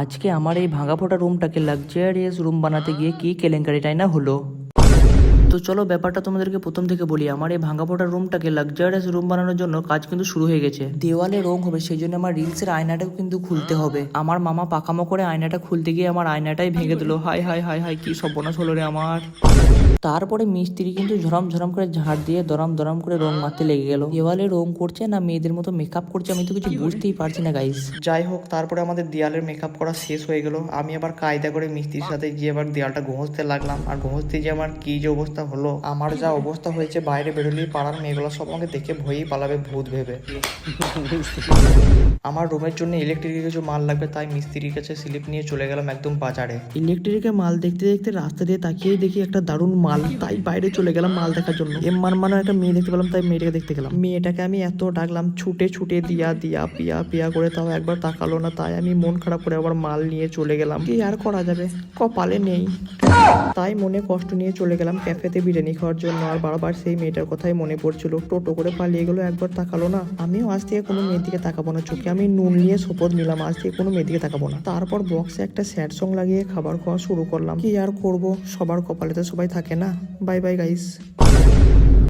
আজকে আমার এই ভাঙা ফোটা রুমটাকে লাক্সারিয়াস রুম বানাতে গিয়ে কি কেলেঙ্কারিটাই না হলো। তো চলো ব্যাপারটা তোমাদেরকে প্রথম থেকে বলি। আমার এই ভাঙা ফোটা রুমটাকে লাক্সারিয়াস রুম বানানোর জন্য কাজ কিন্তু শুরু হয়ে গেছে। দেওয়ালে রং হবে, সেই জন্য আমার রিলসের আয়নাটাও কিন্তু খুলতে হবে। আমার মামা পাকামো করে আয়নাটা খুলতে গিয়ে আমার আয়নাটাই ভেঙে দিল। হাই হাই হাই হাই, কি সর্বনাশ হলো রে আমার। তারপরে মিস্ত্রি কিন্তু ঝরম ঝরম করে ঝাড় দিয়ে দরম দরম করে রং মারতে লেগে গেল। দেওয়ালে রং করছে না মেয়েদের মতো মেকআপ করছে, আমি তো কিছু বুঝতেই পারছি না গাইস। যাই হোক, তারপরে আমাদের দেয়ালের মেকআপ করা শেষ হয়ে গেল। আমি আবার কায়দা করে মিস্ত্রির সাথে গিয়ে আবার দেয়ালটা ঘষতে লাগলাম। আর ঘষতে যে আমার কি যে অবস্থা হলো, আমার যা অবস্থা হয়েছে, বাইরে বেরোলেই পাড়ার মেয়েগুলো সব আমাকে দেখে ভয়েই পালাবে ভূত ভেবে। আমার রুমের জন্য ইলেকট্রিকের কিছু মাল লাগবে, তাই মিস্ত্রির কাছে স্লিপ নিয়ে চলে গেলাম একদম বাজারে। ইলেকট্রিকের মাল দেখতে দেখতে রাস্তা দিয়ে তাকিয়েই দেখি একটা দারুণ মাল, তাই বাইরে চলে গেলাম মাল দেখার জন্য। মানে একটা মেয়ে দেখতে পেলাম, তাই মেয়েটাকে দেখতে গেলাম। মেয়েটাকে আমি এত ডাকলাম, ছুটে ছুটে দিয়া দিয়া পিয়া পিয়া করে, তাও একবার তাকালো না। তাই আমি মন খারাপ করে আবার মাল নিয়ে চলে গেলাম। কি আর করা যাবে, কপালে নেই। তাই মনে কষ্ট নিয়ে চলে গেলাম ক্যাফেতে বিরিয়ানি খাওয়ার জন্য। আর বারবার সেই মেয়েটার কথাই মনে পড়ছিল। টোটো করে পালিয়ে গেলো, একবার তাকালো না। আমিও আজ থেকে কোনো মেয়ের দিকে তাকাবো না, চোখে আমি নুন নিয়ে শপথ নিলাম আজ থেকে কোনো মেয়ের দিকে তাকাবো না। তারপর বক্সে একটা স্যাড সং লাগিয়ে খাবার খাওয়া শুরু করলাম। কি আর করব, সবার কপালে তো সবাই থাকে না। Bye bye guys.